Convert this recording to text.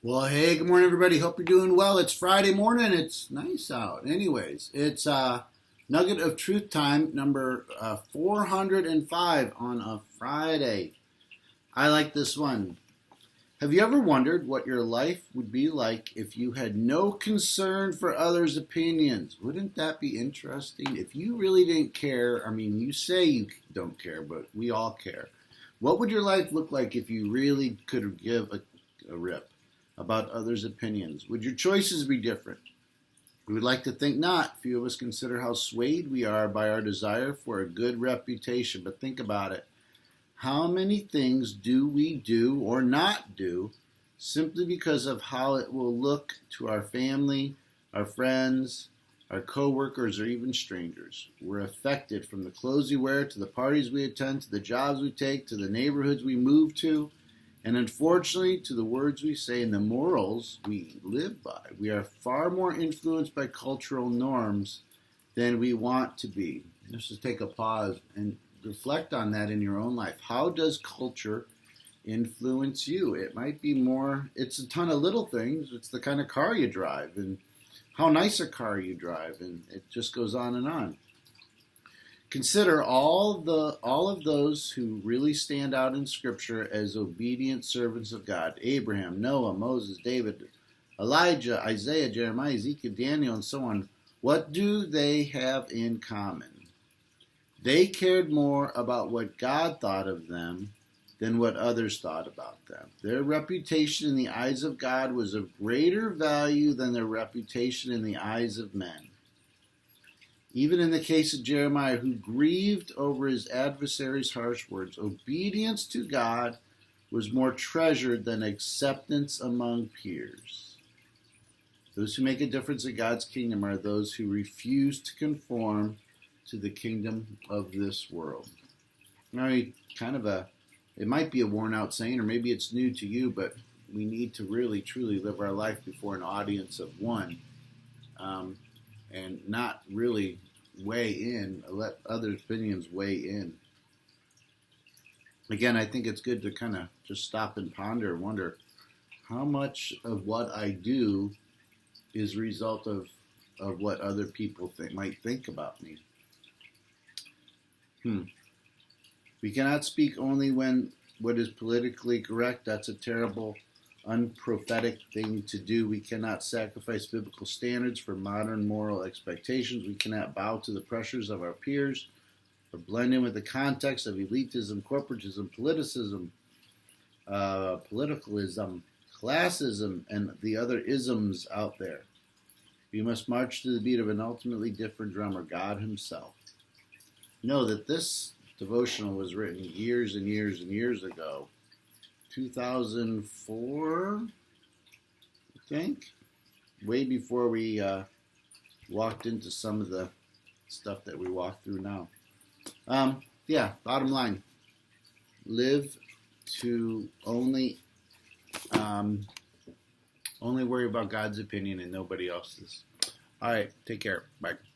Well, hey, good morning, everybody. Hope you're doing well. It's Friday morning. It's nice out. Anyways, it's Nugget of Truth time, number 405 on a Friday. I like this one. Have you ever wondered what your life would be like if you had no concern for others' opinions? Wouldn't that be interesting? If you really didn't care, I mean, you say you don't care, but we all care. What would your life look like if you really could give a rip about others' opinions? Would your choices be different? We would like to think not. Few of us consider how swayed we are by our desire for a good reputation, but think about it. How many things do we do or not do simply because of how it will look to our family, our friends, our coworkers, or even strangers? We're affected from the clothes we wear to the parties we attend to the jobs we take to the neighborhoods we move to, and unfortunately to the words we say and the morals we live by. We are far more influenced by cultural norms than we want to be. Let's just take a pause and reflect on that in your own life. How does culture influence you? It might be more, it's a ton of little things. It's the kind of car you drive and how nice a car you drive, and it just goes on and on. Consider all of those who really stand out in Scripture as obedient servants of God. Abraham, Noah, Moses, David, Elijah, Isaiah, Jeremiah, Ezekiel, Daniel, and so on. What do they have in common? They cared more about what God thought of them than what others thought about them. Their reputation in the eyes of God was of greater value than their reputation in the eyes of men. Even in the case of Jeremiah, who grieved over his adversary's harsh words, obedience to God was more treasured than acceptance among peers. Those who make a difference in God's kingdom are those who refuse to conform to the kingdom of this world. Now, it might be a worn out saying, or maybe it's new to you, but we need to really, truly live our life before an audience of one. And not really weigh in, let other opinions weigh in. Again, I think it's good to kind of just stop and ponder and wonder how much of what I do is a result of what other people might think about me. We cannot speak only when what is politically correct. That's a terrible, unprophetic thing to do. We cannot sacrifice biblical standards for modern moral expectations. We cannot bow to the pressures of our peers or blend in with the context of elitism, corporatism, politicalism, classism, and the other isms out there. We must march to the beat of an ultimately different drummer, God himself. Know that this devotional was written years and years and years ago. 2004, I think, way before we walked into some of the stuff that we walk through now. Bottom line, live to only worry about God's opinion and nobody else's. All right, take care. Bye.